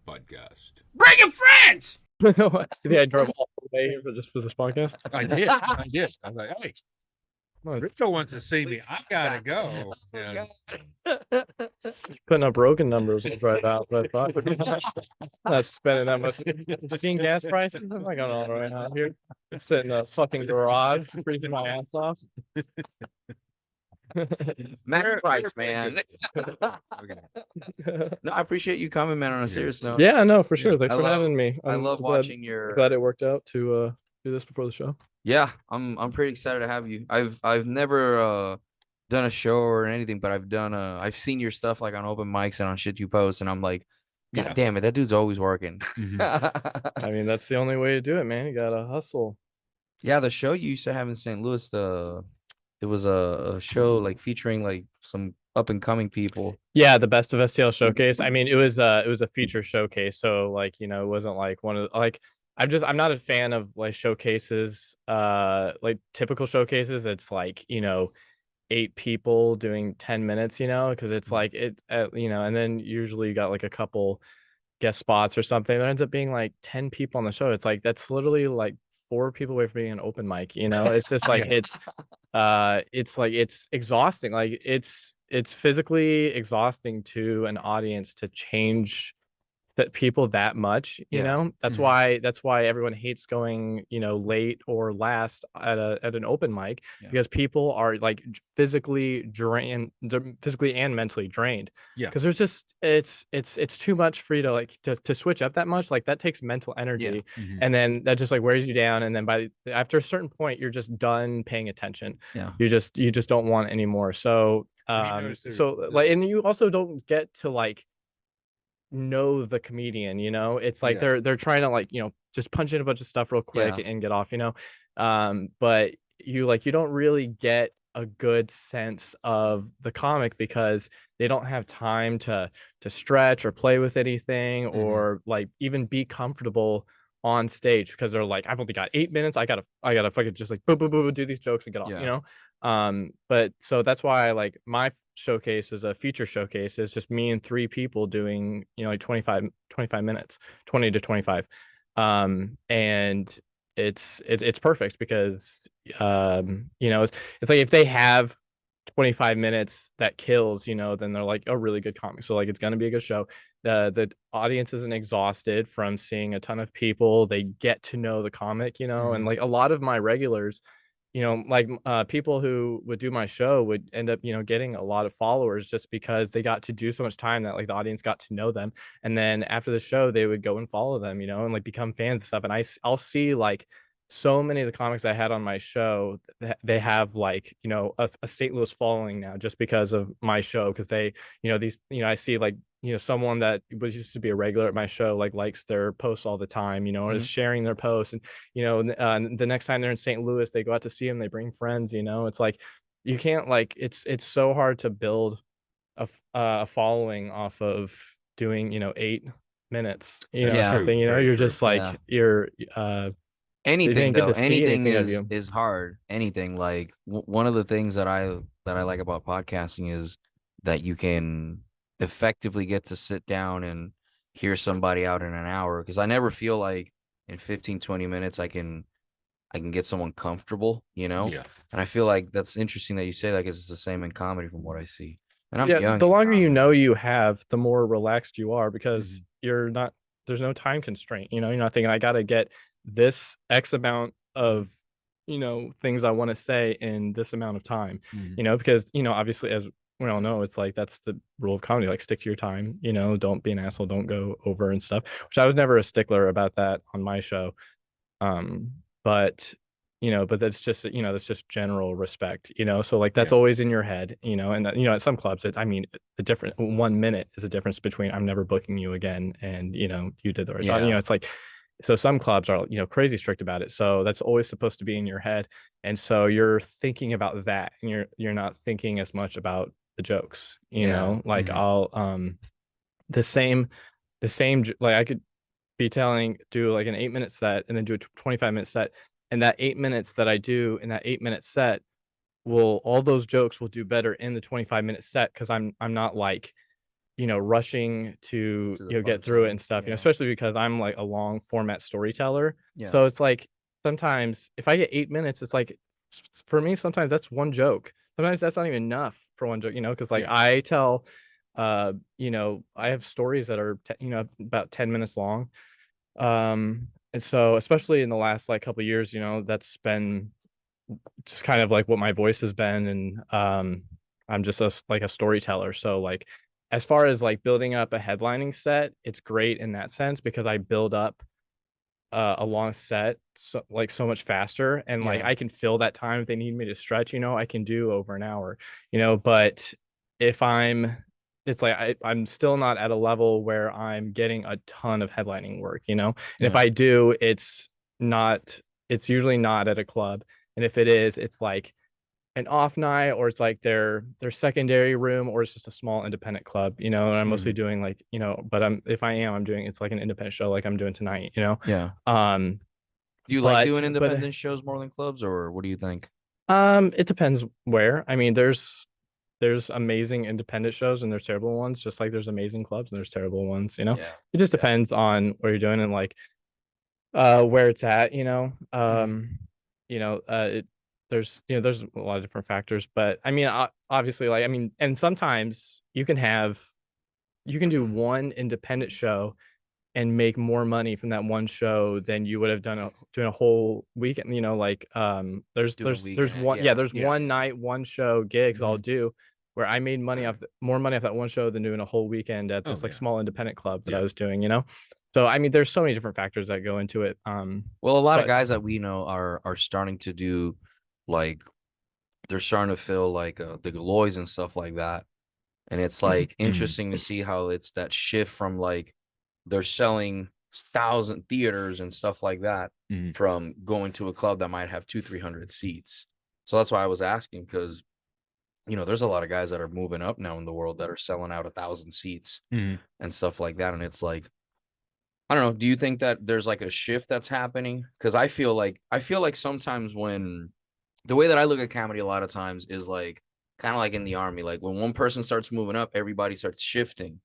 podcast. Bring your friends. I drove all the way here for this podcast. I did. I was like, hey, Rico wants to see me. I gotta go. And Putting up broken numbers will drive out, but I thought not spending that much. Seeing gas prices, I'm not going on right now. Here, sitting in a fucking garage, freezing my ass off. Max Pryce, man. No, I appreciate you coming, man. On a serious note, Yeah, no, for sure. Thanks for having me. I love watching your. Glad it worked out to do this before the show. Yeah, I'm pretty excited to have you. I've never done a show or anything, but I've seen your stuff like on open mics and on shit you post, and I'm like, God damn it, that dude's always working. I mean, that's the only way to do it, man. You gotta hustle. Yeah, the show you used to have in St. Louis, it was a show like featuring like some up and coming people. Yeah, the Best of STL showcase. I mean, it was a feature showcase, so like, it wasn't like one of like I'm not a fan of like showcases, like typical showcases. It's like 8 people doing 10 minutes, because it's like and then usually you got like a couple guest spots or something. There ends up being like 10 people on the show. It's like that's literally like 4 people away from being an open mic. It's just like it's like it's exhausting. Like it's physically exhausting to an audience to change that people that much. That's why everyone hates going late or last at an open mic, because people are like physically and mentally drained, because there's just it's too much for you to like to switch up that much. Like that takes mental energy, and then that just like wears you down, and then after a certain point you're just done paying attention. You just don't want anymore. So like, and you also don't get to like know the comedian. It's like they're trying to like just punch in a bunch of stuff real quick and get off. But you don't really get a good sense of the comic, because they don't have time to stretch or play with anything, or like even be comfortable on stage, because they're like, I've only got 8 minutes. I gotta fucking just like boom, boom, boom, do these jokes and get off. But so that's why like my showcase is a feature showcase. It's just me and 3 people doing like 25 minutes, 20 to 25, and it's perfect, because it's like if they have 25 minutes that kills, then they're like a really good comic. So like it's gonna be a good show. The audience isn't exhausted from seeing a ton of people. They get to know the comic, and like a lot of my regulars, like people who would do my show would end up getting a lot of followers, just because they got to do so much time that like the audience got to know them, and then after the show they would go and follow them, and like become fans and stuff. And I'll see like so many of the comics I had on my show, they have like a St. Louis following now, just because of my show, because they I see like someone that was used to be a regular at my show like likes their posts all the time, or is sharing their posts, and the next time they're in St. Louis, they go out to see them, they bring friends. It's like you can't like it's so hard to build a following off of doing 8 minutes something. You're just like you're anything is hard. Anything like one of the things that I like about podcasting is that you can effectively get to sit down and hear somebody out in an hour, because I never feel like in 15-20 minutes I can get someone comfortable, and I feel like that's interesting that you say that, because it's the same in comedy from what I see. And I'm young. The longer you have, the more relaxed you are, because you're not, there's no time constraint. You're not thinking I gotta get this X amount of things I want to say in this amount of time. Because obviously, as we all know, it's like that's the rule of comedy, like stick to your time, don't be an asshole, don't go over and stuff, which I was never a stickler about that on my show. But that's just general respect, so like that's always in your head, and at some clubs the different 1 minute is a difference between I'm never booking you again and you did the right job. It's like, so some clubs are crazy strict about it, so that's always supposed to be in your head, and so you're thinking about that, and you're not thinking as much about the jokes. Like I'll the same like I could be do like an 8-minute set and then do a 25-minute set, and that 8 minutes that I do in that 8-minute set all those jokes will do better in the 25-minute set, because I'm not like rushing to get through it and stuff, especially because I'm like a long format storyteller. So it's like sometimes if I get 8 minutes, it's like for me sometimes that's one joke. Sometimes that's not even enough for one joke, because like I tell I have stories that are about 10 minutes long. And so especially in the last like couple of years, that's been just kind of like what my voice has been. And I'm just like a storyteller. So like as far as like building up a headlining set, it's great in that sense because I build up a long set so much faster, and like I can fill that time if they need me to stretch, I can do over an hour, but if it's like I'm still not at a level where I'm getting a ton of headlining work, and if I do, it's usually not at a club. And if it is, it's like an off night, or it's like their secondary room, or it's just a small independent club, and I'm mostly doing like, but I'm doing, it's like an independent show like I'm doing tonight, Do you like doing independent shows more than clubs, or what do you think? It depends where. I mean, there's amazing independent shows and there's terrible ones, just like there's amazing clubs and there's terrible ones, it just depends on what you're doing and like where it's at, there's there's a lot of different factors, but I mean obviously, like, I mean, and sometimes you can do one independent show and make more money from that one show than you would have done doing a whole weekend, like there's one night, one show gigs I'll do where I made money more money off that one show than doing a whole weekend at this small independent club that I was doing, So I mean, there's so many different factors that go into it. Well, a lot of guys that we know are starting to do, like, they're starting to fill like the Galois and stuff like that, and it's like interesting to see how it's that shift from like they're selling 1,000 theaters and stuff like that from going to a club that might have 200-300 seats. So that's why I was asking, because there's a lot of guys that are moving up now in the world that are selling out 1,000 seats and stuff like that, and it's like, I don't know. Do you think that there's like a shift that's happening? Because I feel like sometimes when the way that I look at comedy a lot of times is like kind of like in the army, like when one person starts moving up, everybody starts shifting.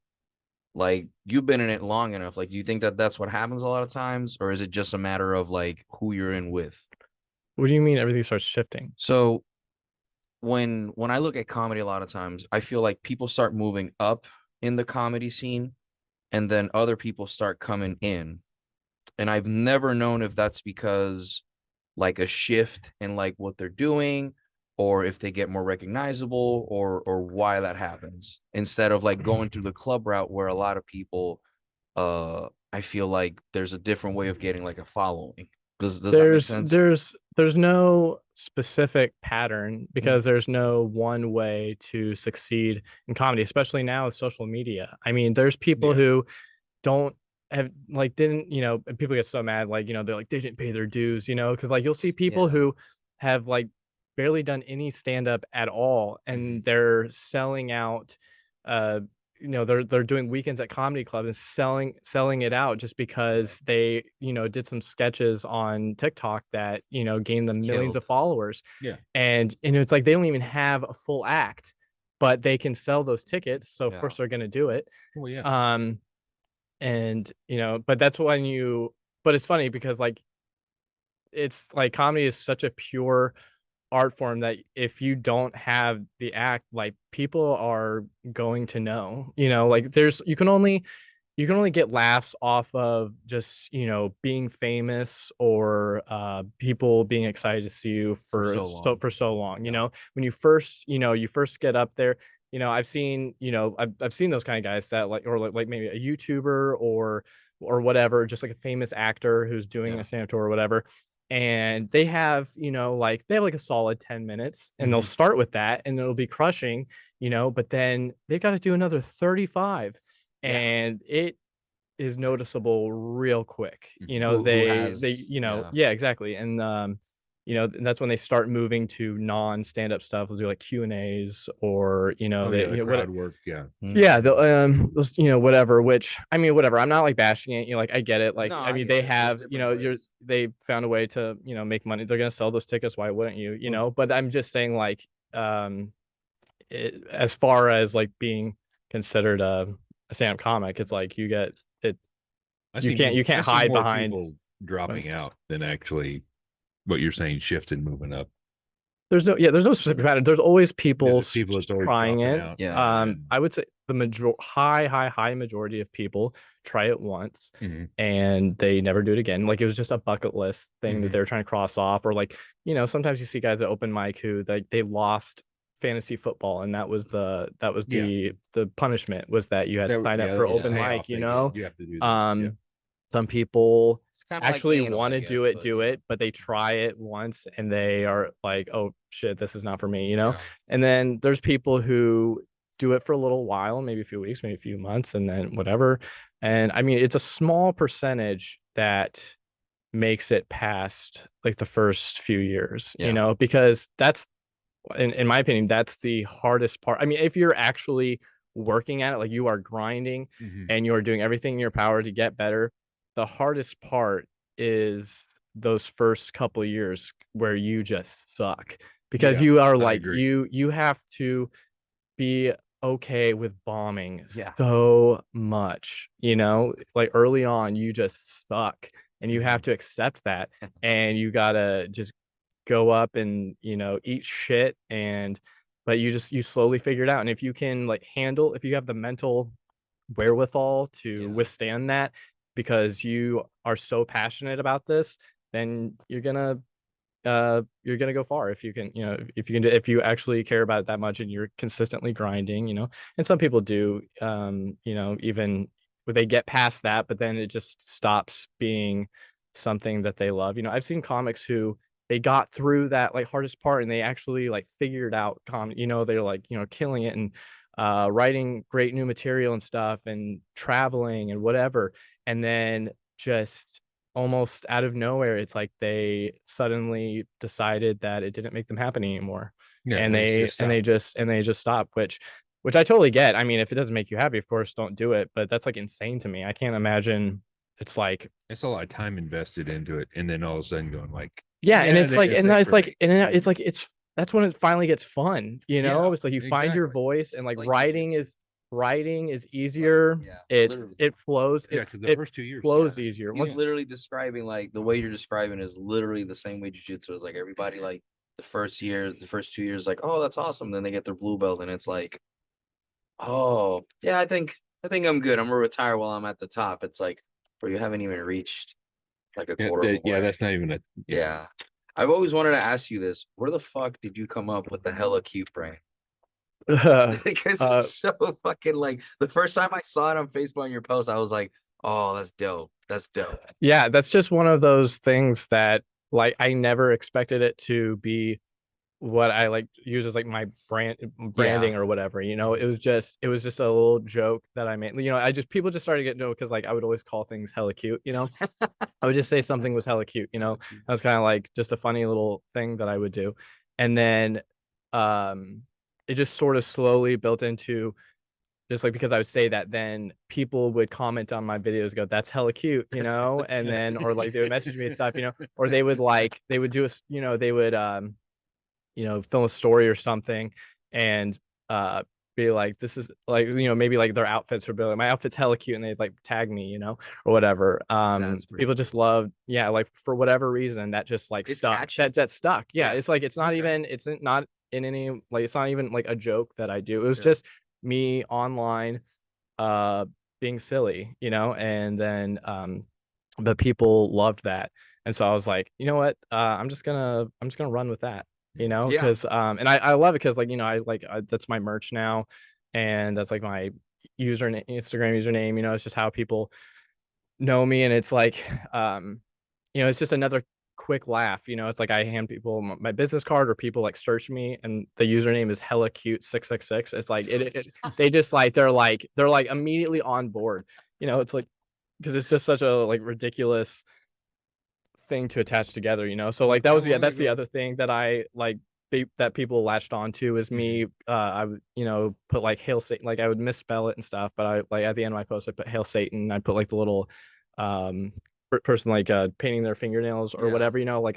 Like, you've been in it long enough. Like, do you think that that's what happens a lot of times, or is it just a matter of like who you're in with? What do you mean everything starts shifting? So when I look at comedy a lot of times, I feel like people start moving up in the comedy scene, and then other people start coming in. And I've never known if that's because like a shift in like what they're doing, or if they get more recognizable, or why that happens, instead of like going through the club route where a lot of people, I feel like there's a different way of getting like a following. Does that make sense? There's no specific pattern, because there's no one way to succeed in comedy, especially now with social media. I mean, there's people who don't have like didn't people get so mad, like they're like they didn't pay their dues, because like you'll see people who have like barely done any stand-up at all, and they're selling out, they're doing weekends at comedy club and selling it out just because they did some sketches on TikTok that gained them millions of followers. And it's like they don't even have a full act, but they can sell those tickets, so of course they're going to do it. And but that's when but it's funny because like it's like comedy is such a pure art form that if you don't have the act, like people are going to know, like you can only get laughs off of just being famous, or people being excited to see you for so long. When you first get up there, I've seen I've seen those kind of guys that like, or like maybe a YouTuber or whatever, just like a famous actor who's doing a stand-up tour or whatever, and they have like they have like a solid 10 minutes, and they'll start with that and it'll be crushing, but then they've got to do another 35, and it is noticeable real quick. Exactly. And and that's when they start moving to non-stand-up stuff. They'll do like Q&As, or crowd work. those, whatever, which I mean, whatever, I'm not like bashing it, like I get it, like, no, I mean, they have they found a way to make money. They're gonna sell those tickets, why wouldn't you? But I'm just saying, like, as far as like being considered a stand-up comic, it's like you get it. You can't I see hide more behind people dropping out than actually what you're saying, shifting, moving up. there's no specific pattern. There's always people There's people that's always trying dropping it. out. Yeah. I would say the high majority of people try it once Mhm. and they never do it again. Like it was just a bucket list thing that Mhm. they were trying to cross off, or like, sometimes you see guys at open mic who they lost fantasy football, and that was the punishment was that you had to sign up That for was a open payoff mic, they get. You have to do that. Um, some people It's kind of like actually anal, want I to guess, do it, but, but they try it once and they are like, oh shit, this is not for me, Yeah. And then there's people who do it for a little while, maybe a few weeks, maybe a few months, and then whatever. And I mean, it's a small percentage that makes it past like the first few years, Yeah. because that's, in my opinion, that's the hardest part. I mean, if you're actually working at it, like you are grinding Mhm. and you're doing everything in your power to get better, the hardest part is those first couple of years where you just suck, because Yeah, you are I like agree. you have to be okay with bombing Yeah. so much, like early on you just suck and you have to accept that, and you gotta just go up and eat shit, but you slowly figure it out. And if you can like handle, if you have the mental wherewithal to withstand that, because you are so passionate about this, then you're gonna go far. If you can, if you actually care about it that much and you're consistently grinding, and some people do, even when they get past that, but then it just stops being something that they love. I've seen comics who they got through that like hardest part and they actually like figured out they're like, killing it and writing great new material and stuff and traveling and whatever. And then just almost out of nowhere, it's like they suddenly decided that it didn't make them happy anymore. Yeah, And they just stop, which I totally get. I mean, if it doesn't make you happy, of course don't do it, but that's like insane to me. I can't imagine. It's like, it's a lot of time invested into it, and then all of a sudden going like, and it's like, and it's like, and it's like, it's that's when it finally gets fun, it's like you find your exactly. voice, and like Like writing is easier. Literally. It flows. Yeah, because the It first 2 years flows suck. easier. He's literally describing like the way you're describing is literally the same way jiu-jitsu is. Like everybody like the first 2 years, like, oh, that's awesome. Then they get their blue belt and it's like, oh yeah, I think I'm good. I'm gonna retire while I'm at the top. It's like, bro, you haven't even reached like a quarter of the way. That's not even a Yeah. I've always wanted to ask you this. Where the fuck did you come up with the Hellacute brand? Because it's so fucking like the first time I saw it on Facebook on your post, I was like, oh, that's dope. That's dope. Yeah, that's just one of those things that like I never expected it to be what I like use as like my branding or whatever. It was just a little joke that I made. People just started getting to know, because like I would always call things hella cute. I would just say something was hella cute. That was kind of like just a funny little thing that I would do, and then it just sort of slowly built into, just like, because I would say that, then people would comment on my videos, go, that's hella cute, and then, or like they would message me and stuff, or they would do they would film a story or something, and be like, this is like, maybe like their outfits are like, my outfit's hella cute, and they'd like tag me, or whatever. People just love, like for whatever reason that just like It's stuck. catchy. That stuck. Yeah, Yeah. it's like, it's not Okay. even, it's not in any, like, it's not even like a joke that I do. It was just me online being silly, and then but people loved that. And so I was like, you know what, I'm just gonna run with that, because and I love it, because like, that's my merch now, and that's like my Instagram username. It's just how people know me, and it's like it's just another quick laugh. It's like I hand people my business card, or people like search me and the username is Hellacute666. It's like they just like they're like immediately on board. It's like, because it's just such a like ridiculous thing to attach together. So like that was that's the other thing that I like that people latched onto, is me. I would put like Hail Satan, like I would misspell it and stuff, but I like at the end of my post I put Hail Satan. I put like the little person like painting their fingernails or whatever, like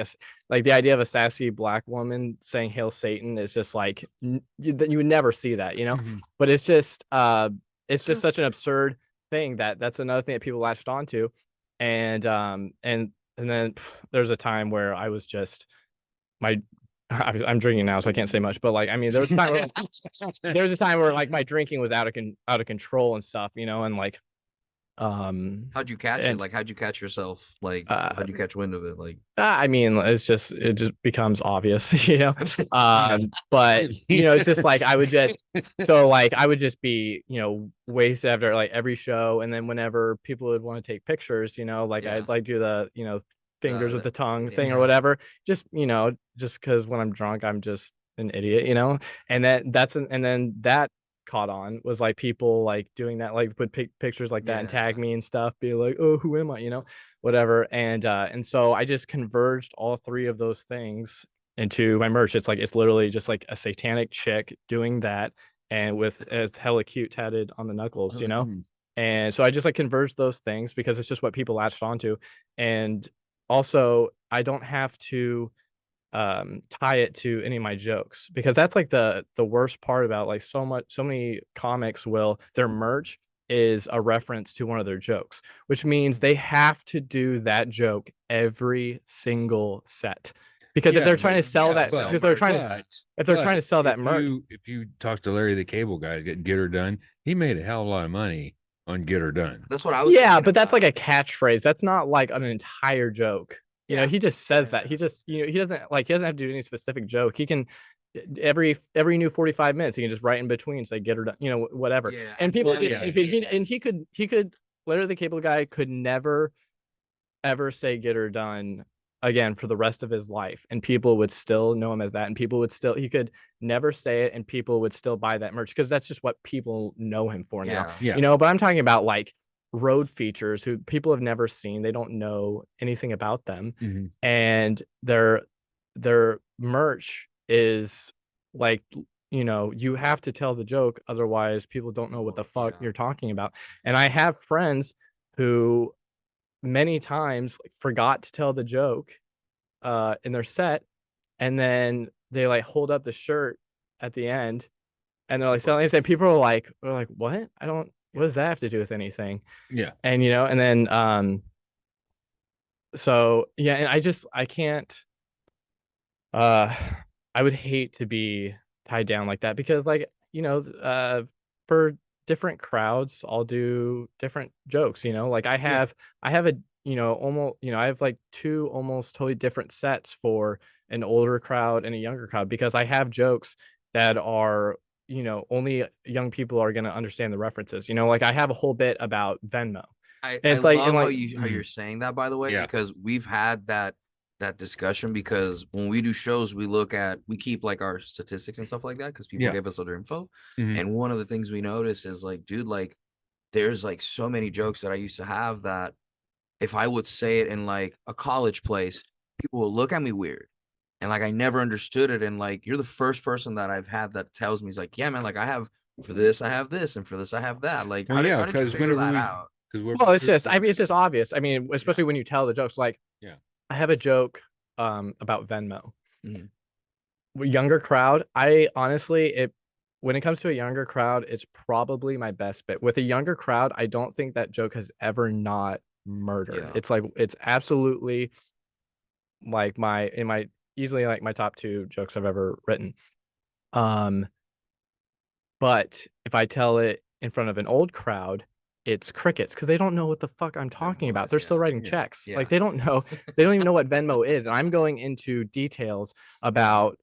like the idea of a sassy black woman saying Hail Satan is just like you would never see that, but it's just it's just such an absurd thing that's another thing that people latched onto. And then there's a time where I was just I'm drinking now, so I can't say much, but like, I mean, there was a time where like my drinking was out of control and stuff, and like, how'd you catch it? Like, how'd you catch yourself? Like, how'd you catch wind of it? Like, I mean, it just becomes obvious, but it's just like I would just be, wasted after like every show. And then whenever people would want to take pictures, like I'd like do the, fingers with the tongue thing or whatever, just because when I'm drunk, I'm just an idiot, and then that caught on was like people like doing that, like put pictures like that and tag me and stuff, be like, oh, who am I, whatever. And so I just converged all three of those things into my merch. It's literally just like a satanic chick doing that, and with as Hellacute tatted on the knuckles, and so I just like converged those things because it's just what people latched onto. And also I don't have to tie it to any of my jokes, because that's like the worst part about like so many comics their merch is a reference to one of their jokes, which means they have to do that joke every single set, because if they're trying to sell that, because they're trying to sell that merch. If you talk to Larry the Cable Guy, get her done, he made a hell of a lot of money on get her done. That's what I was. Yeah, but that's like a catchphrase. That's not like an entire joke. He just says that. He just, he doesn't have to do any specific joke. He can every new 45 minutes, he can just write in between, say get her done, whatever. Yeah. And people, he could, Larry the Cable Guy could never ever say get her done again for the rest of his life, and people would still know him as that, and he could never say it, and people would still buy that merch, because that's just what people know him for now. Yeah. But I'm talking about like road features who people have never seen, they don't know anything about them, and their merch is like, you have to tell the joke, otherwise people don't know what the fuck you're talking about. And I have friends who many times forgot to tell the joke in their set, and then they like hold up the shirt at the end, and they're like selling it, and people are like, what? What does that have to do with anything? Yeah. And and then so yeah, and I can't I would hate to be tied down like that, because like, for different crowds I'll do different jokes, like I have a almost, I have like two almost totally different sets for an older crowd and a younger crowd, because I have jokes that are, only young people are going to understand the references. Like I have a whole bit about Venmo. I love how you're saying that, by the way, because we've had that discussion, because when we do shows, we keep like our statistics and stuff like that, because people give us other info. And one of the things we notice is like, dude, like there's like so many jokes that I used to have that if I would say it in like a college place, people will look at me weird. And like I never understood it. And like you're the first person that I've had that tells me, he's like, yeah, man, like I have, for this I have this, and for this I have that. Like, how did you figure that out? Well, it's just obvious. I mean, especially when you tell the jokes. Like, I have a joke about Venmo. Younger crowd, I honestly, when it comes to a younger crowd, it's probably my best bit. With a younger crowd, I don't think that joke has ever not murdered. It's like, it's absolutely like easily like my top two jokes I've ever written. But if I tell it in front of an old crowd, it's crickets, because they don't know what the fuck I'm talking about. They're still writing checks. Like they don't know, they don't even know what Venmo is. And I'm going into details about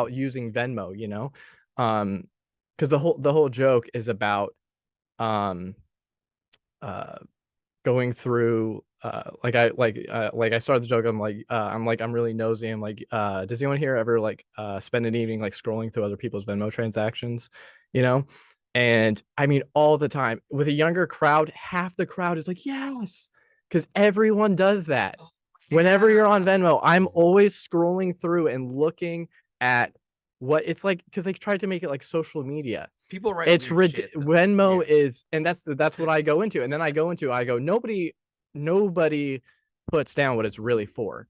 using Venmo, because the whole joke is about going through like I started the joke, I'm really nosy, I'm like, does anyone here ever like spend an evening like scrolling through other people's Venmo transactions, and I mean all the time. With a younger crowd, half the crowd is like, yes, because everyone does that. Whenever you're on Venmo, I'm always scrolling through and looking at what it's like, because they tried to make it like social media. People write it's Venmo is, and that's what I go into. And then I go nobody puts down what it's really for.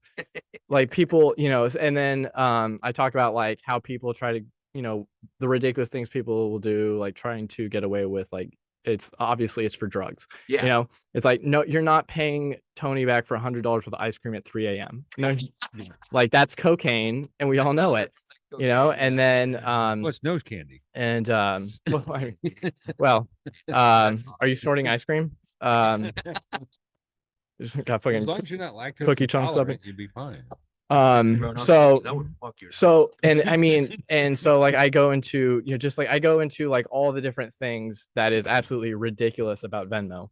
Like people, and then I talk about like how people try to, the ridiculous things people will do, like trying to get away with like it's obviously it's for drugs. Yeah. You know, it's like, no, you're not paying Tony back for $100 worth of ice cream at 3 a.m. No, like that's cocaine, and we all know it. You know, and then what's nose candy? And well, are you sorting ice cream? Just got fucking as long as you're not lactose cookie chunks of it, you'd be fine. So and I mean, and so like I go into, you know, just like I go into like all the different things that is absolutely ridiculous about Venmo.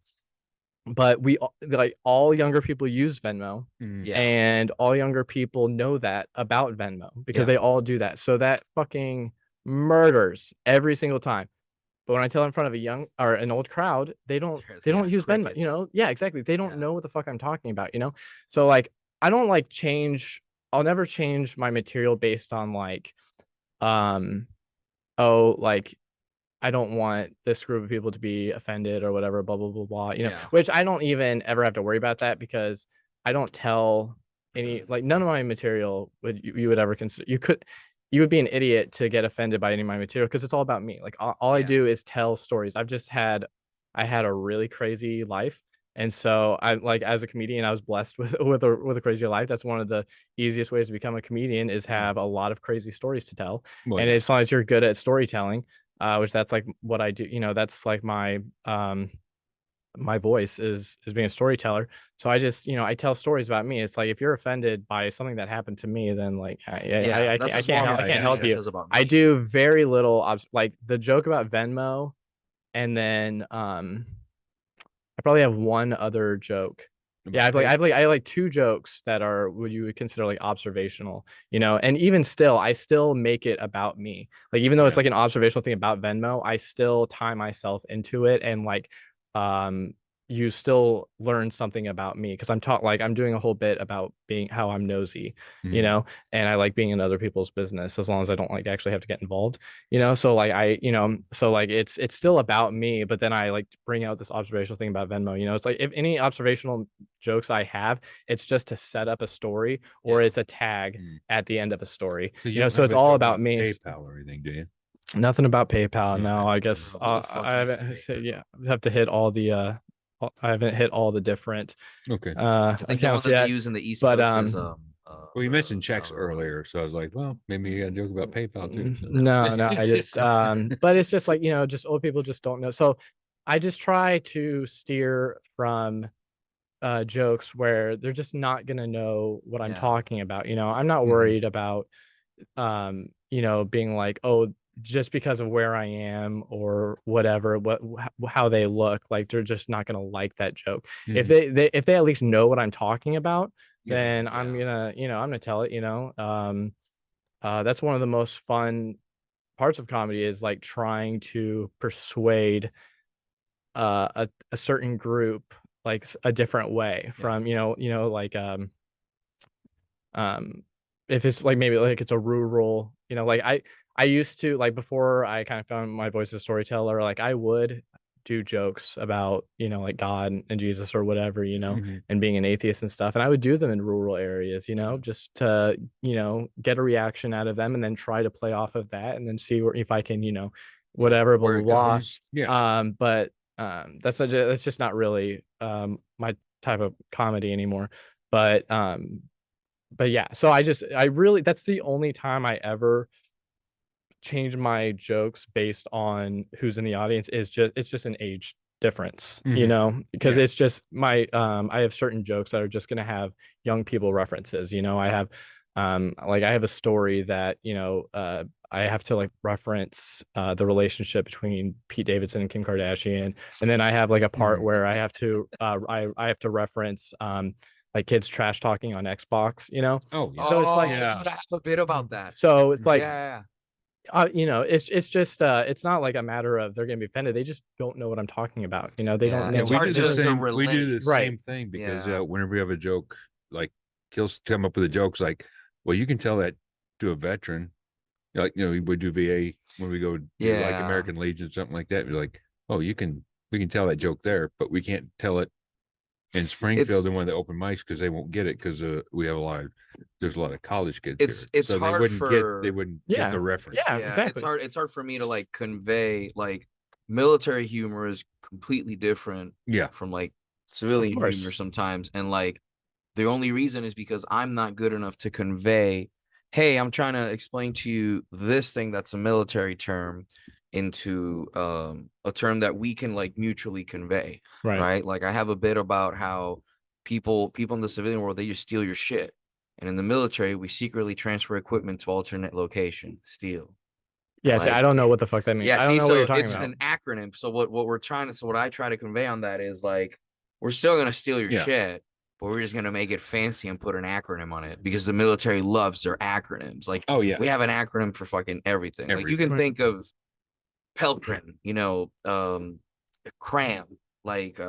But we like all younger people use Venmo, and all younger people know that about Venmo because they all do that. So that fucking murders every single time. But when I tell in front of a young or an old crowd, they don't use Venmo, you know? Yeah, exactly. They don't know what the fuck I'm talking about, you know? So like I don't like change, I'll never change my material based on like oh, like I don't want this group of people to be offended or whatever, blah blah blah blah, you know, which I don't even ever have to worry about that because I don't tell any, like none of my material would you would ever consider, you would be an idiot to get offended by any of my material because it's all about me. Like all I do is tell stories. I had a really crazy life. And so I like as a comedian, I was blessed with a crazy life. That's one of the easiest ways to become a comedian is have a lot of crazy stories to tell. Well, and as long as you're good at storytelling, which that's like what I do, you know, that's like my my voice is being a storyteller. So I just, you know, I tell stories about me. It's like if you're offended by something that happened to me, then like I can't help you. I do very little like the joke about Venmo, and then I probably have one other joke. Yeah, I have like two jokes that are what you would consider like observational, you know, and even still, I still make it about me. Like even though it's like an observational thing about Venmo, I still tie myself into it and like you still learn something about me because I'm taught like I'm doing a whole bit about being how I'm nosy, you know, and I like being in other people's business as long as I don't like actually have to get involved, you know. So like I, you know, so like it's still about me, but then I like bring out this observational thing about Venmo, you know. It's like if any observational jokes I have, it's just to set up a story or it's a tag at the end of a story, so you know. So it's all about me. PayPal or anything, do you? Nothing about PayPal. No, I guess I haven't. Yeah, I have to hit all the I haven't hit all the different accounts yet. Using the East Coast is well, you mentioned checks earlier, so I was like, well, maybe you got a joke about PayPal too. So. No, I just but it's just like, you know, just old people just don't know. So I just try to steer from jokes where they're just not gonna know what I'm talking about. You know, I'm not worried about you know, being like, oh, just because of where I am or whatever, how they look, like they're just not gonna like that joke. If they at least know what I'm talking about, then I'm gonna, you know, I'm gonna tell it, you know. That's one of the most fun parts of comedy is like trying to persuade a certain group like a different way from, you know, like if it's like maybe like it's a rural, you know, like I used to like before I kind of found my voice as a storyteller, like I would do jokes about, you know, like God and Jesus or whatever, you know, and being an atheist and stuff. And I would do them in rural areas, you know, just to, you know, get a reaction out of them and then try to play off of that and then see if I can, you know, whatever, blah, blah, blah. But that's just not really my type of comedy anymore. But yeah, so I really, that's the only time I ever change my jokes based on who's in the audience. It's just an age difference, you know, because it's just my I have certain jokes that are just gonna have young people references, you know. I have like I have a story that, you know, I have to like reference the relationship between Pete Davidson and Kim Kardashian, and then I have like a part where I have to I have to reference like kids trash talking on Xbox, you know. So it's like I have a bit about that. So it's like you know, it's just it's not like a matter of they're gonna be offended. They just don't know what I'm talking about. You know, they don't know. It's hard to relate. We do the same thing because whenever we have a joke, like he'll come up with a joke like, well, you can tell that to a veteran. Like, you know, we do VA when we go like American Legion, something like that. You're like, oh, we can tell that joke there, but we can't tell it in Springfield and one of the open mics because they won't get it because we have there's a lot of college kids. It's hard they wouldn't get the reference. Yeah, exactly. It's hard for me to like convey like military humor is completely different from like civilian humor sometimes. And like the only reason is because I'm not good enough to convey, hey, I'm trying to explain to you this thing that's a military term into a term that we can like mutually convey. Right. Like I have a bit about how people in the civilian world, they just steal your shit. And in the military, we secretly transfer equipment to alternate location, steal. Yeah, like, see, I don't know what the fuck that means. Yeah, I don't know what you're talking about. It's an acronym. So what I try to convey on that is like, we're still gonna steal your shit, but we're just gonna make it fancy and put an acronym on it because the military loves their acronyms. Like, we have an acronym for fucking everything. Like you can think of Peltrin, you know, cram, like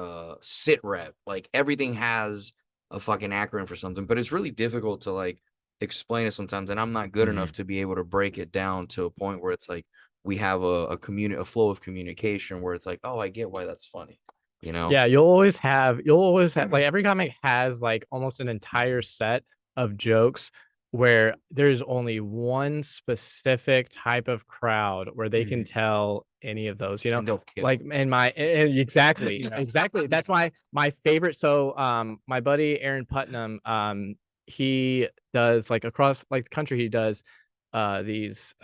sit rep, like everything has a fucking acronym for something, but it's really difficult to like explain it sometimes, and I'm not good enough to be able to break it down to a point where it's like we have a flow of communication where it's like, oh, I get why that's funny, you know? Yeah, you'll always have like every comic has like almost an entire set of jokes where there's only one specific type of crowd where they can tell any of those, you know, like exactly. That's why my favorite. So my buddy Aaron Putnam, he does like across like the country, he does these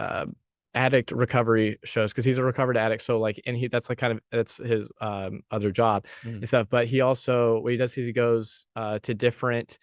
addict recovery shows because he's a recovered addict. So like, and that's like that's his other job and stuff. But he also, what he does is he goes to different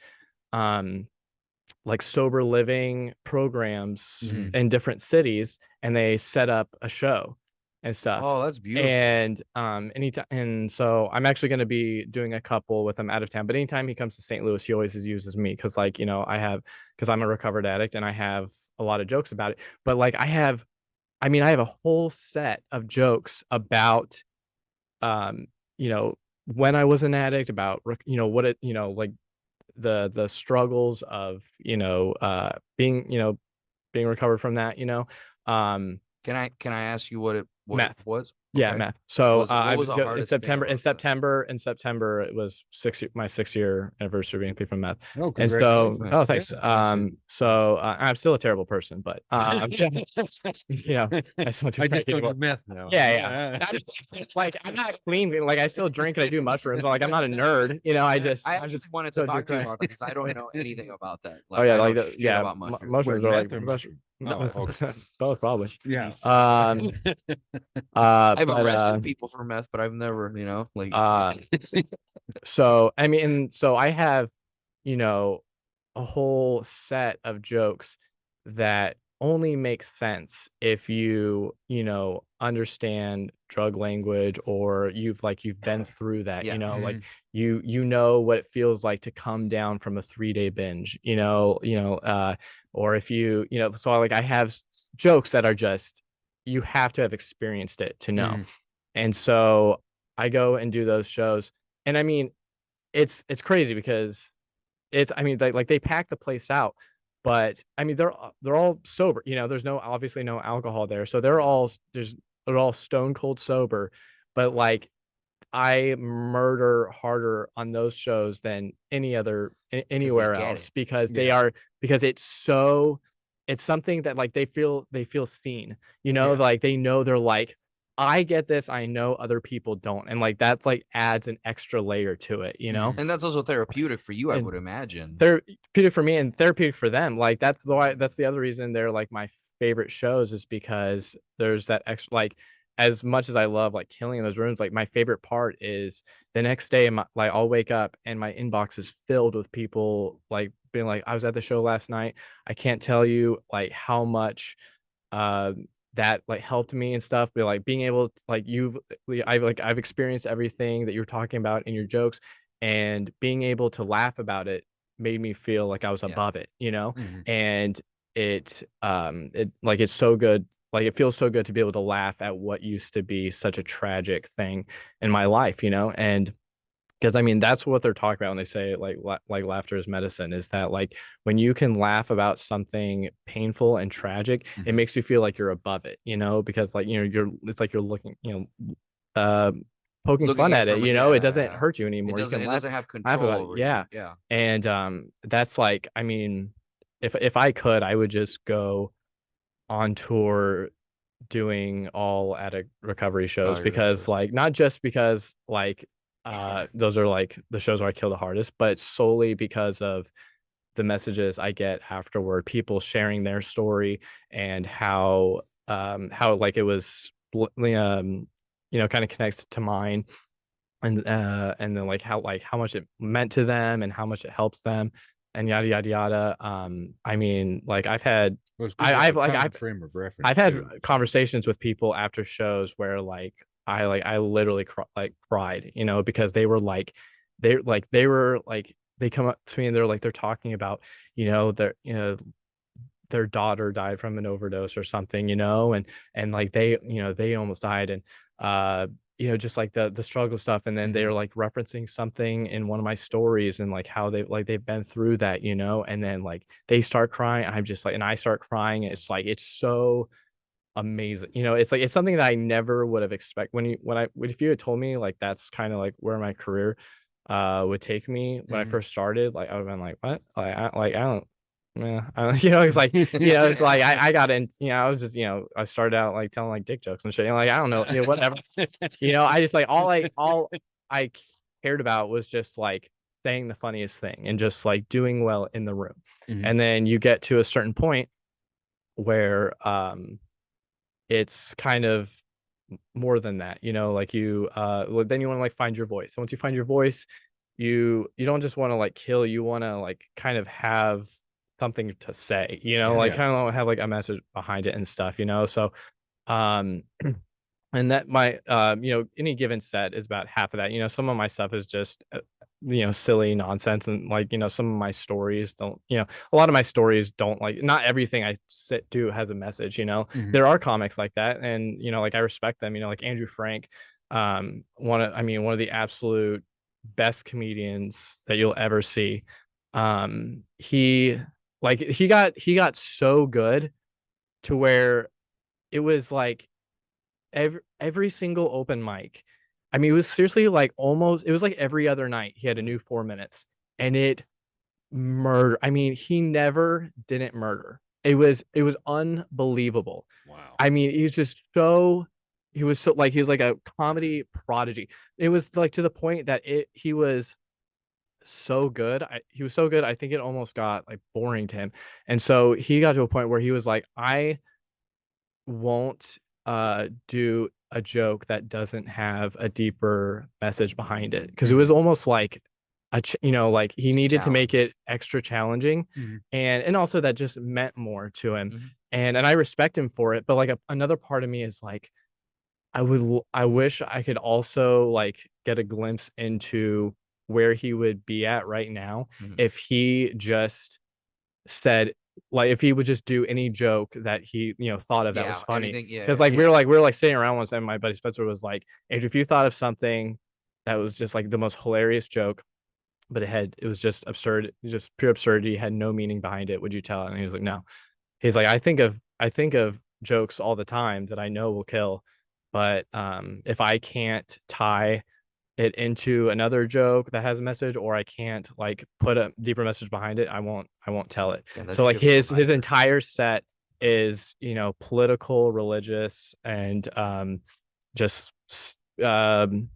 like sober living programs in different cities, and they set up a show and stuff. Oh, that's beautiful. And and so I'm actually going to be doing a couple with him out of town. But anytime he comes to St. Louis, he always uses me because, like, you know, because I'm a recovered addict and I have a lot of jokes about it. But like I have a whole set of jokes about you know, when I was an addict, about you know what it, you know, like the struggles of, you know, being recovered from that, you know. Can I ask you what it was? Yeah, meth. So what was the hardest in September it was my 6-year anniversary being clean from meth. Oh, and so thanks. So I'm still a terrible person, but you know, I just don't do meth now. Yeah. Like I'm not clean. Like I still drink and I do mushrooms. Like I'm not a nerd. You know, I just wanted to talk to you about that because I don't know anything about that. Like, oh yeah, about mushrooms are like mushrooms. Both probably. Yeah. I've arrested people for meth, but I've never, you know, like. So I mean, so I have, you know, a whole set of jokes that only makes sense if you know, understand drug language, or you've been through that, you know, like you know what it feels like to come down from a 3-day binge, you know, or if you know, so like I have jokes that are just, you have to have experienced it to know. And so I go and do those shows, and I mean, it's crazy because I mean, like they pack the place out, but I mean, they're all sober, you know, there's obviously no alcohol there. So they're all stone cold sober, but like I murder harder on those shows than anywhere else because it's something that like they feel seen, you know, like they know, they're like, I get this, I know other people don't, and like that's like adds an extra layer to it, you know. And that's also therapeutic for you, I would imagine. Therapeutic for me and therapeutic for them. Like that's the other reason they're like my favorite shows, is because there's that extra, like, as much as I love like killing in those rooms, like my favorite part is the next day, like I'll wake up and my inbox is filled with people like being like, I was at the show last night. I can't tell you like how much that like helped me and stuff. But like being able to, like I've experienced everything that you're talking about in your jokes, and being able to laugh about it made me feel like I was above it, you know. And it like it's so good. Like it feels so good to be able to laugh at what used to be such a tragic thing in my life, you know. And because I mean, that's what they're talking about when they say like laughter is medicine, is that like when you can laugh about something painful and tragic, it makes you feel like you're above it, you know, because like, you know, it's like you're looking, you know, poking fun at it, you know, it doesn't hurt you anymore. It doesn't have control over you. Yeah. And that's like, I mean, if I could, I would just go on tour doing all addict recovery shows because like not just because like those are like the shows where I kill the hardest, but solely because of the messages I get afterward, people sharing their story and how like it was you know, kind of connects to mine, and then like how much it meant to them and how much it helps them, and yada yada yada. I mean, like I've had frame of reference. I've had conversations with people after shows where like I literally cried, you know, because they were like they come up to me and they're talking about, you know, their daughter died from an overdose or something, you know, and like they, you know, they almost died, and you know, just like the struggle stuff, and then they're like referencing something in one of my stories and like how they've been through that, you know, and then like they start crying, and I'm just like, and I start crying, and it's like it's so amazing, you know. It's like it's something that I never would have expected if you had told me like that's kind of like where my career would take me when I first started, like I would have been like, what, I don't. Yeah, you know, it's like, you know, it's like I got in, you know, I was just, you know, I started out like telling like dick jokes and shit, you know, like I don't know, you know, whatever, you know, I just like all I cared about was just like saying the funniest thing and just like doing well in the room. And then you get to a certain point where it's kind of more than that, you know, like you then you want to like find your voice. So once you find your voice, you don't just want to like kill, you want to like kind of have something to say, you know, like kind of have like a message behind it and stuff, you know. So um and that my you know, any given set is about half of that, you know. Some of my stuff is just you know, silly nonsense, and like, you know, some of my stories don't, you know, a lot of my stories don't, like, not everything I do has a message, you know. There are comics like that, and you know, like I respect them, you know, like Andrew Frank, one of the absolute best comedians that you'll ever see. He he got so good to where it was like every single open mic. I mean, it was seriously like almost, it was like every other night he had a new 4 minutes, and it murder. I mean, he never didn't murder. It was unbelievable. Wow. I mean, he was so like, he was like a comedy prodigy. It was like to the point that he was so good. He was so good. I think it almost got like boring to him. And so he got to a point where he was like, I won't do a joke that doesn't have a deeper message behind it, because it was almost like you know, like he needed to make it extra challenging, and also that just meant more to him, and I respect him for it. But like another part of me is like, I wish I could also like get a glimpse into where he would be at right now if he just said, like, if he would just do any joke that he, you know, thought of that was funny. Because like we were like sitting around once, and my buddy Spencer was like, Andrew, if you thought of something that was just like the most hilarious joke, but it was just absurd, just pure absurdity, had no meaning behind it, would you tell it? And he was like, no. He's like, I think of jokes all the time that I know will kill, but if I can't tie it into another joke that has a message, or I can't like put a deeper message behind it, I won't tell it. So like his entire set is, you know, political, religious, and just what's the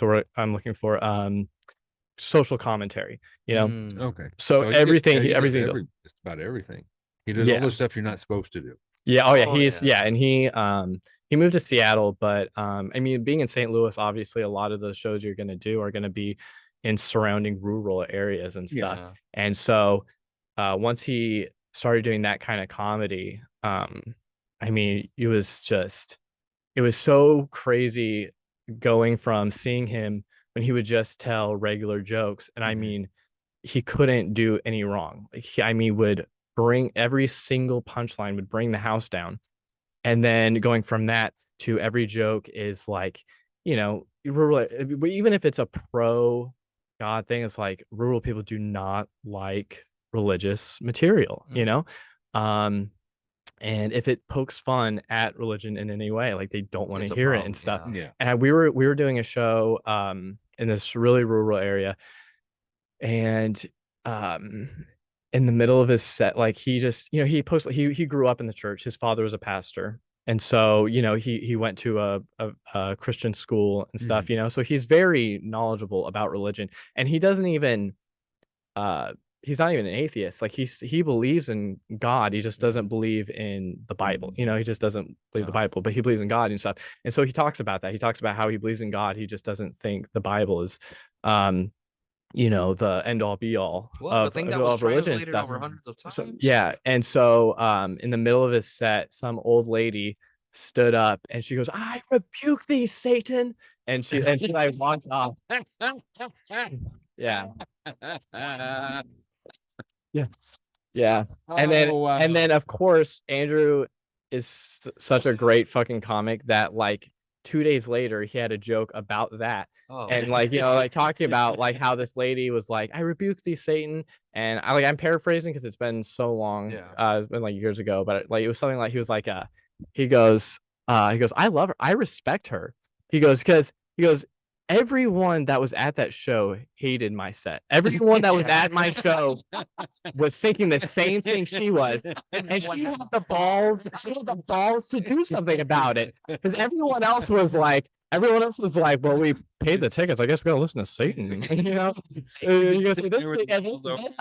word I'm looking for, social commentary, you know. Okay. So everything he does just about everything. He does all the stuff you're not supposed to do. Yeah. Oh yeah. And he moved to Seattle, but I mean, being in St. Louis, obviously a lot of the shows you're gonna do are gonna be in surrounding rural areas and stuff. And so once he started doing that kind of comedy, I mean, it was so crazy going from seeing him when he would just tell regular jokes, and I mean, he couldn't do any wrong. Like I mean, would bring every single punchline, would bring the house down. And then going from that to every joke is like, you know, rural, even if it's a pro God thing, it's like rural people do not like religious material, you know? And if it pokes fun at religion in any way, like they don't want to hear it and stuff. And we were doing a show in this really rural area, and in the middle of his set, like he just, you know, he grew up in the church. His father was a pastor, And so, he went to a Christian school and stuff, so he's very knowledgeable about religion, and he doesn't even he's not even an atheist. Like he believes in God. He just doesn't believe in the Bible. He just doesn't believe the Bible, but he believes in God and stuff. And so he talks about that. He talks about how he believes in God. He just doesn't think the Bible is the end all be all of religion and stuff. Over hundreds of times. So, yeah. And so in the middle of his set, some old lady stood up and she goes, "I rebuke thee, Satan." And she like walked off. Yeah. Yeah. And then of course Andrew is such a great fucking comic that like 2 days later he had a joke about that. And like, like talking about like how this lady was like, "I rebuke thee, Satan." And I'm paraphrasing because it's been so long. It's been like years ago, but like it was something like he was like he goes, "I love her. I respect her." He goes, "Everyone that was at that show hated my set. Everyone that was at my show was thinking the same thing she was, and she had the balls. She had the balls to do something about it, because everyone else was like, well, we paid the tickets. I guess we gotta listen to Satan." This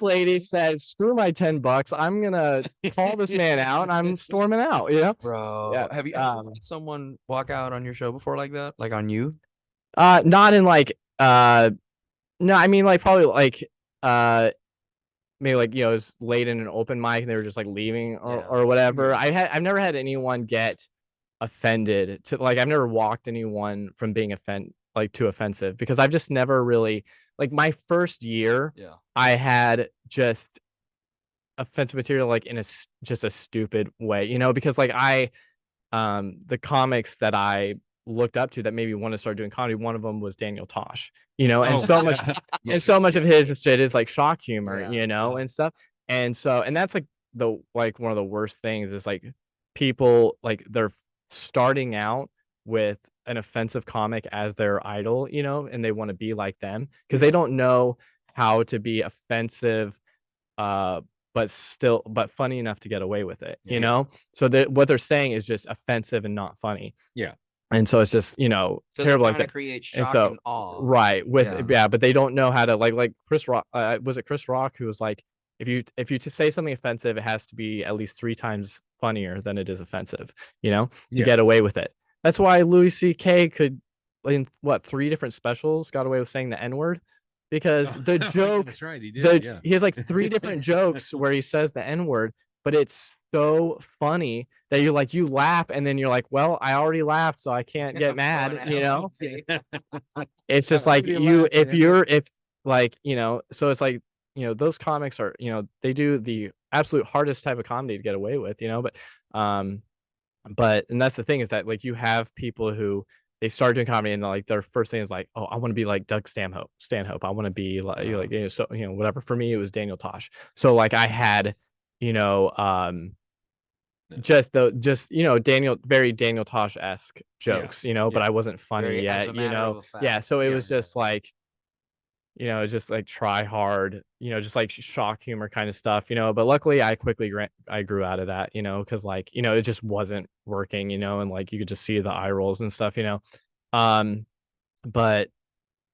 lady said, "Screw my $10. I'm gonna call this man out, and I'm storming out." Bro. Yeah. Have you ever had someone walk out on your show before like that, like on you? Not in like no, I mean like probably like maybe like it was late in an open mic and they were just like leaving or whatever. I've never had anyone get offended to like I've never walked anyone from being too offensive, because I've just never really like my first year I had just offensive material like in just a stupid way, because like the comics that I looked up to that maybe want to start doing comedy, one of them was Daniel Tosh, and so much of his shit is like shock humor, and stuff. And so, and that's like one of the worst things is like people like they're starting out with an offensive comic as their idol, and they want to be like them because they don't know how to be offensive, but funny enough to get away with it, so what they're saying is just offensive and not funny. And so it's just terrible like that. Create shock and awe, right? But they don't know how to like Chris Rock. Was it Chris Rock who was like, if you say something offensive, it has to be at least 3 times funnier than it is offensive. You get away with it. That's why Louis C.K. could, in 3 different specials, got away with saying the N-word, because the joke. That's right, he did. He has like 3 different jokes where he says the N-word, but it's so funny that you're like, you laugh and then you're like, well, I already laughed, so I can't get mad. It's just like so it's like, those comics are, they do the absolute hardest type of comedy to get away with, but and that's the thing is that like you have people who they start doing comedy and like their first thing is like, oh, I want to be like Doug Stanhope. I want to be like, so whatever. For me, it was Daniel Tosh. So like I had, just very Daniel Tosh-esque jokes, but I wasn't funny yet, so it was just like, it's just like try hard, just like shock humor kind of stuff, but luckily I quickly I grew out of that, because like, it just wasn't working, and like you could just see the eye rolls and stuff, but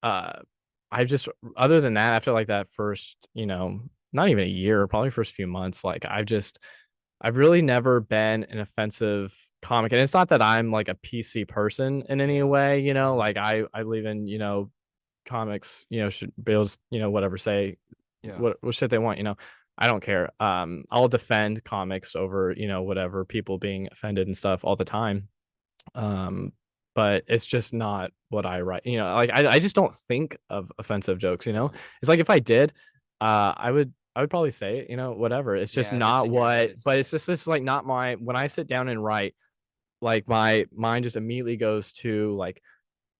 I've just, other than that, after like that first, not even a year, probably first few months, like I've really never been an offensive comic. And it's not that I'm like a PC person in any way, like I believe in, comics, should be able to, whatever, say what shit they want, I don't care. I'll defend comics over, whatever, people being offended and stuff all the time. But it's just not what I write, like I just don't think of offensive jokes, it's like if I did, I would probably say it, whatever. It's just not what, but it's just like not my, when I sit down and write, like my mind just immediately goes to like,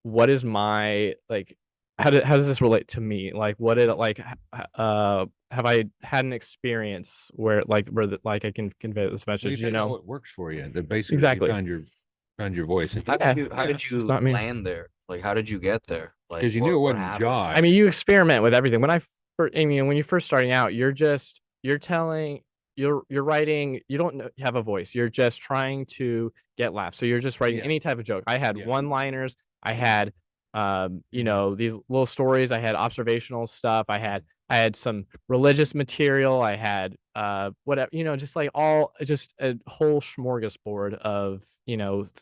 what is my, like, how does this relate to me? Like, what did like, have I had an experience where I can convey this message, how it works for you. That basically exactly. You found your voice. How did you land there? Like, how did you get there? Like, because you knew it wasn't Josh. I mean, you experiment with everything. When you're first starting out, you're telling, you're writing, you don't have a voice, you're just trying to get laughs, so you're just writing any type of joke. I had one-liners, I had these little stories, I had observational stuff, I had some religious material, I had whatever, just like just a whole smorgasbord of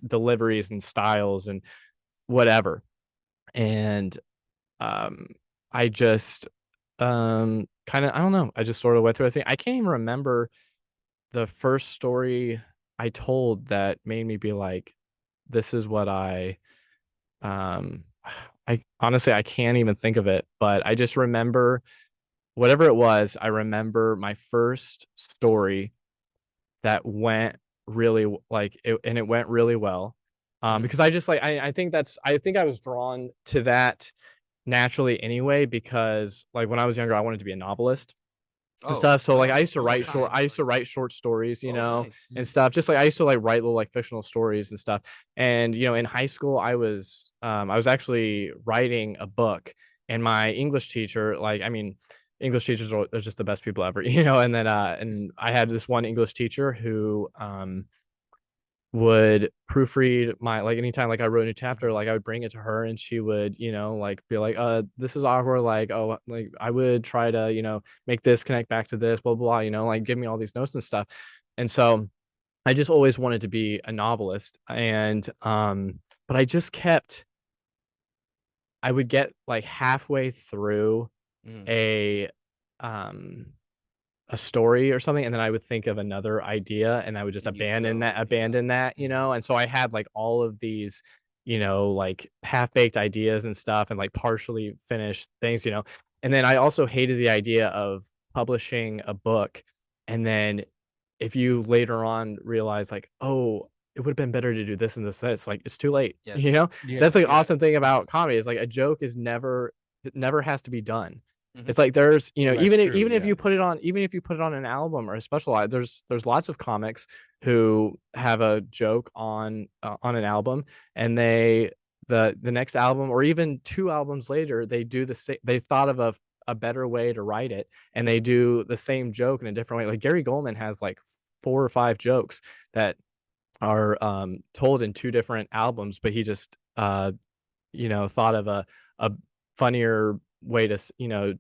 deliveries and styles and whatever. And I just kind of, I don't know, I just sort of went through a thing. I can't even remember the first story I told that made me be like, this is what I honestly, I can't even think of it, but I just remember whatever it was. I remember my first story that went really and it went really well. Because I just I think I was drawn to that naturally anyway, because like when I was younger, I wanted to be a novelist and stuff. So like I used to write short stories, Nice. and stuff. Just like I used to like write little like fictional stories and stuff. And in high school, I was actually writing a book, and my English teacher, English teachers are just the best people ever, And then and I had this one English teacher who would proofread my, like, anytime like I wrote a new chapter, like I would bring it to her and she would like be like, this is awkward, like, oh, like I would try to make this connect back to this, blah blah, like give me all these notes and stuff. And so I just always wanted to be a novelist. And but I would get like halfway through a um a story or something, and then I would think of another idea and I would just abandon that. And so I had like all of these like half-baked ideas and stuff, and like partially finished things. And then I also hated the idea of publishing a book, and then if you later on realize like, oh, it would have been better to do this and this, like it's too late. That's the awesome thing about comedy, is like a joke is it never has to be done. It's like there's even if you put it on an album or a special, there's lots of comics who have a joke on an album, and the next album or even two albums later, they do the same, they thought of a better way to write it, and they do the same joke in a different way. Like Gary Goldman has like 4 or 5 jokes that are told in 2 different albums, but he just thought of a funnier way to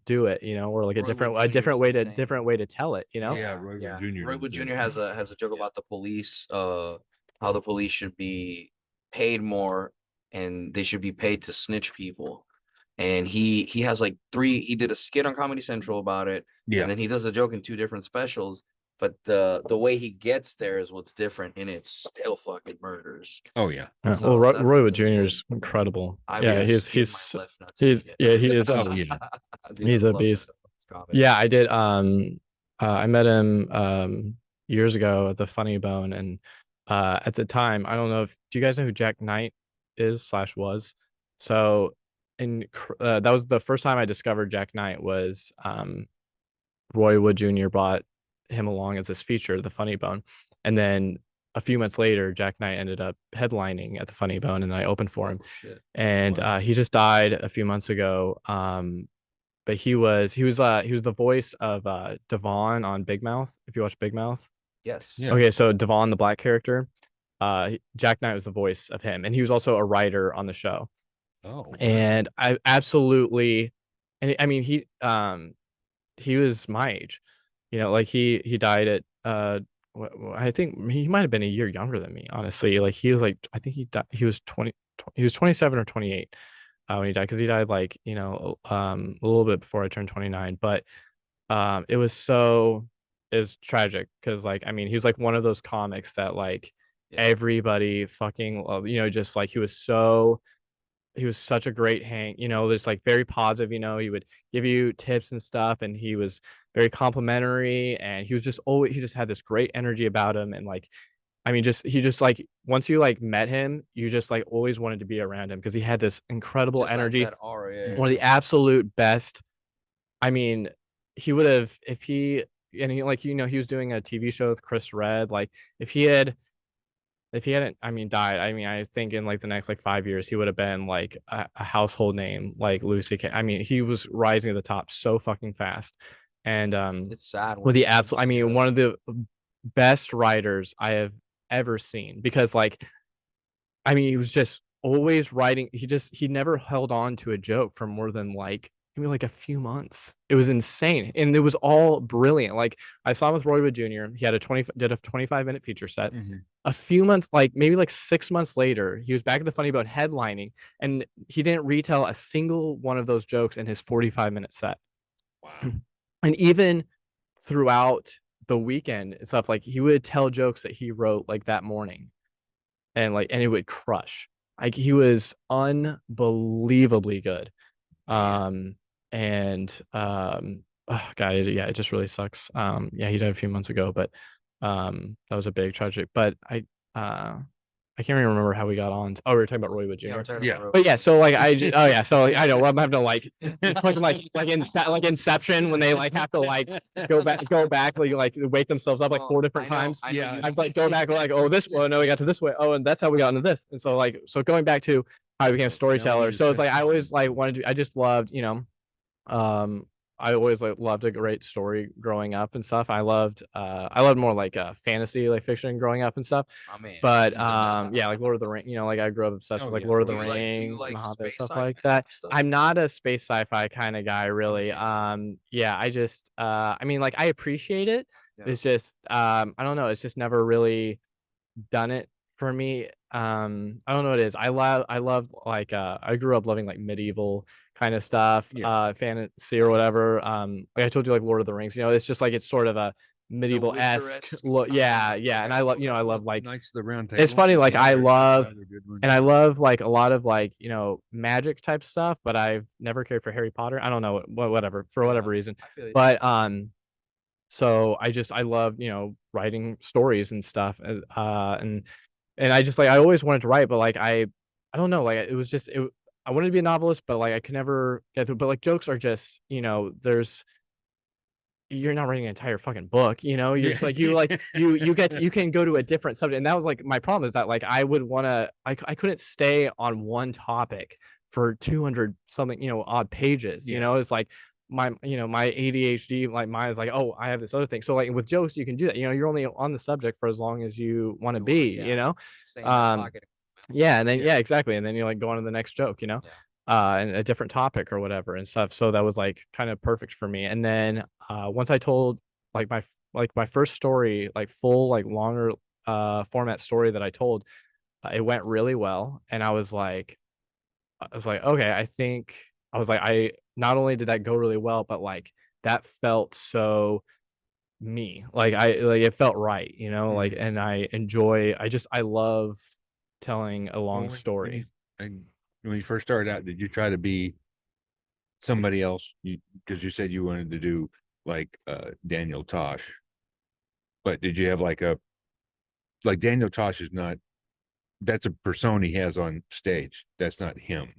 do it, or like a different way to tell it. Roy Jr. Roy Wood Jr. has a joke about the police, how the police should be paid more and they should be paid to snitch people. And he has like 3, he did a skit on Comedy Central about it, and then he does a joke in 2 different specials. But the way he gets there is what's different, and it still fucking murders. Oh yeah. So well, Roy Wood Jr. is incredible. He's he is. Oh yeah, he's a beast. Yeah, I did. I met him years ago at the Funny Bone, and at the time, I don't know if, do you guys know who Jack Knight is/was? So, that was the first time I discovered Jack Knight. Was Roy Wood Jr. brought him along as this feature, the Funny Bone, and then a few months later, Jack Knight ended up headlining at the Funny Bone, and then I opened for him. And he just died a few months ago. But he was the voice of Devon on Big Mouth. If you watch Big Mouth, yes. Yeah. Okay, so Devon, the black character, Jack Knight was the voice of him, and he was also a writer on the show. Oh, wow. And I absolutely, and I mean he was my age. Like he died at I think he might have been a year younger than me, honestly. Like he was like, I think he died, he was 27 or 28 when he died, because he died like a little bit before I turned 29. But it was tragic, because like, I mean, he was like one of those comics that like everybody fucking loved, just like he was such a great hang, just like very positive. He would give you tips and stuff, and he was very complimentary, and he just had this great energy about him. And like, I mean, he just like, once you like met him, you just like always wanted to be around him, because he had this incredible just energy, like that aura, one of the absolute best. I mean, he would have, if he, and he like, he was doing a TV show with Chris Redd. Like if he hadn't, I mean, died, I mean, I think in like the next like 5 years, he would have been like a household name, like Lucy K. I mean, he was rising to the top so fucking fast. And it's sad with the absolute, I mean, one of the best writers I have ever seen, because like, I mean, he was just always writing. He never held on to a joke for more than like maybe like a few months. It was insane, and it was all brilliant. Like I saw him with Roy Wood Jr. He had did a 25-minute feature set. A few months, like maybe like 6 months later, he was back at the Funny Bone headlining, and he didn't retell a single one of those jokes in his 45-minute set. Wow. And even throughout the weekend and stuff, like he would tell jokes that he wrote like that morning, and it would crush. Like he was unbelievably good. Oh God, yeah, it just really sucks. Yeah, he died a few months ago, but that was a big tragedy. But I can't even remember how we got on. Oh, we were talking about Roy Wood Jr. Yeah. But yeah, so like oh yeah, so like, I know I'm having to like like Inception, when they like have to like go back like wake themselves up like 4 different times. Yeah, I'd like go back like, oh, this one, no, we got to this way. Oh, and that's how we got into this. And so like, so going back to how I became a storyteller. So it's like I always like wanted to. I just loved, I always like loved a great story growing up and stuff. I loved more like fantasy, like fiction growing up and stuff. Oh, man. But yeah, like Lord of the Rings, like I grew up obsessed with like Lord of the Rings and Hobbit, stuff like that. I'm not a space sci-fi kind of guy, really. Yeah, I just I mean, like I appreciate it. It's just I don't know, it's just never really done it for me. I don't know what it is. I love like I grew up loving like medieval kind of stuff, fantasy or whatever. Like I told you, like Lord of the Rings, it's just like it's sort of a medieval-esque look. Yeah. And I love like Knights of the Round Table. It's funny, like I love like a lot of like magic type stuff, but I've never cared for Harry Potter. I don't know, whatever, for whatever reason. But so I love writing stories and stuff, and I just like I always wanted to write, but like I don't know, like it was just I wanted to be a novelist, but like I could never get through. But like jokes are just you're not writing an entire fucking book, you're just like you can go to a different subject. And that was like my problem, is that like I would want to I couldn't stay on one topic for 200 something odd pages. It's like my my ADHD, like mine is like, oh, I have this other thing. So like with jokes you can do that, you're only on the subject for as long as you want to be. Yeah, and then yeah, exactly, and then you like go on to the next joke, and a different topic or whatever and stuff. So that was like kind of perfect for me. And then once I told like my first story, like full like longer format story that I told, it went really well. And I was like okay, I not only did that go really well, but like that felt so me, like it felt right, like, and I love telling a long story. And when you first started out, did you try to be somebody else? Because you said you wanted to do like Daniel Tosh, but did you have like Daniel Tosh is not, that's a persona he has on stage. That's not him.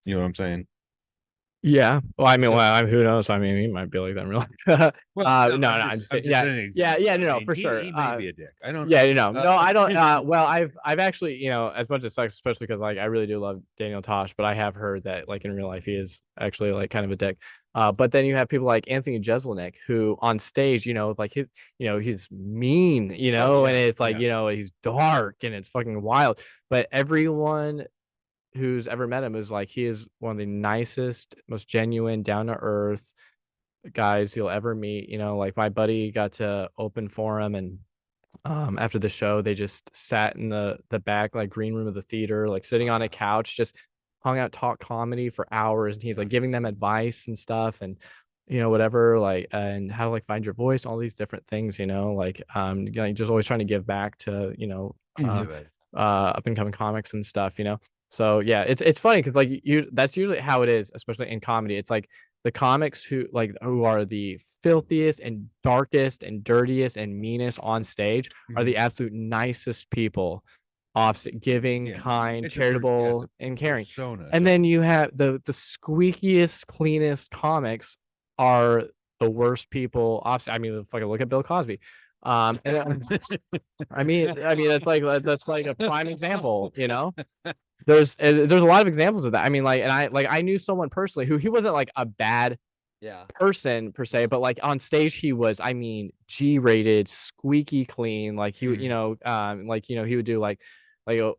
You know what I'm saying? Yeah. Well, I mean, who knows? I mean, he might be like that in real life. No, I'm just no, for sure. He may be a dick. I don't. Yeah, no, I don't. Well, I've actually, as much as it sucks, especially because like I really do love Daniel Tosh, but I have heard that like in real life he is actually like kind of a dick. But then you have people like Anthony Jeselnik, who on stage, like he's mean, and it's like he's dark and it's fucking wild. But everyone who's ever met him is like, he is one of the nicest, most genuine, down to earth guys you'll ever meet. Like my buddy got to open for him, and after the show they just sat in the back like green room of the theater, like sitting on a couch, just hung out, talk comedy for hours, and he's like giving them advice and stuff, and whatever, like, and how to like find your voice, all these different things, like just always trying to give back to up and coming comics and stuff. So yeah, it's funny because like that's usually how it is, especially in comedy. It's like the comics who are the filthiest and darkest and dirtiest and meanest on stage are the absolute nicest people, giving, kind, charitable, and caring. And then you have the squeakiest, cleanest comics are the worst people. I mean, fucking look at Bill Cosby. And I mean that's like a prime example. There's a lot of examples of that. I mean, like, and I knew someone personally who he wasn't like a bad person per se, but like on stage he was, I mean, G-rated, squeaky clean. Like he, you know, like, you know, he would do like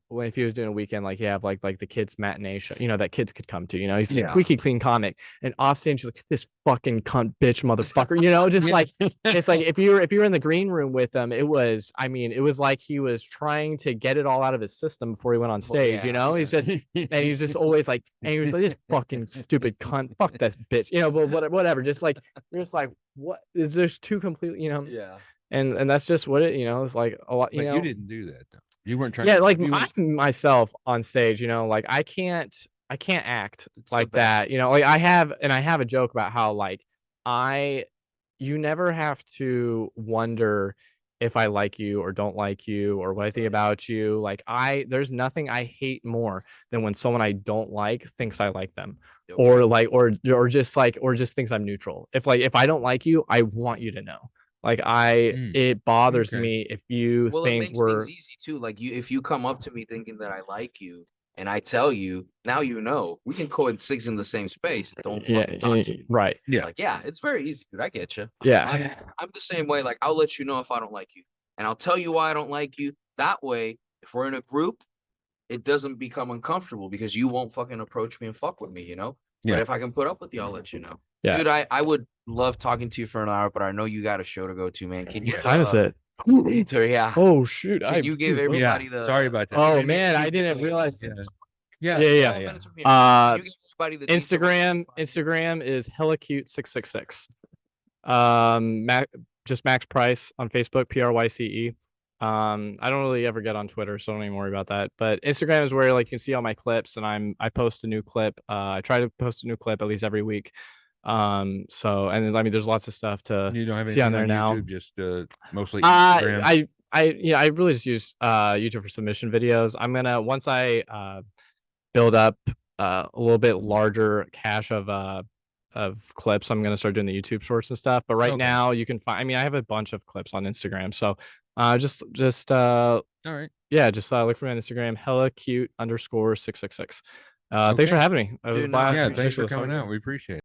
when if he was doing a weekend, like he have like the kids matinee show, you know, that kids could come to, you know, he's a squeaky clean comic, and off stage like this fucking cunt bitch motherfucker, you know, just like it's like if you were in the green room with him, it was, I mean, it was like he was trying to get it all out of his system before he went on stage, you know, he's just and he's just always like, and he was like, this fucking stupid cunt, fuck that bitch, you know, but whatever, just like you're just like, what is there's two completely, you know, and that's just what it, you know, it's like a lot, you know. You didn't do that though. You weren't trying. Yeah, like I myself on stage, you know, like I can't act like that, you know. Like I have a joke about how like you never have to wonder if I like you or don't like you or what I think about you. Like there's nothing I hate more than when someone I don't like thinks I like them, or like or just thinks I'm neutral. If I don't like you, I want you to know. Like it bothers me if you think it makes things easy too. Like if you come up to me thinking that I like you, and I tell you, now you know we can coexist in the same space. Don't fucking touch me. Right? Yeah, like it's very easy, dude. I get you. Yeah, I'm the same way. Like I'll let you know if I don't like you, and I'll tell you why I don't like you. That way, if we're in a group, it doesn't become uncomfortable because you won't fucking approach me and fuck with me, you know. But if I can put up with you, I'll let you know. Yeah, dude, I would love talking to you for an hour, but I know you got a show to go to, man. Can you? Time is it? Yeah. Oh shoot! Can you give everybody the? Sorry about that. Oh man, I didn't realize. Yeah. Instagram is Hellacute666. Just Max Pryce on Facebook, Pryce. I don't really ever get on Twitter, so don't even worry about that. But Instagram is where like you can see all my clips, and I post a new clip. I try to post a new clip at least every week. So and then, I mean, there's lots of stuff to see on there now. YouTube, just mostly Instagram. I really just use YouTube for submission videos. I'm gonna once I build up a little bit larger cache of clips, I'm gonna start doing the YouTube shorts and stuff. But right now you can find. I mean, I have a bunch of clips on Instagram, so just all right. Yeah, just look for me on Instagram, Hellacute_666. Thanks for having me. Dude, thanks for coming out. We appreciate it.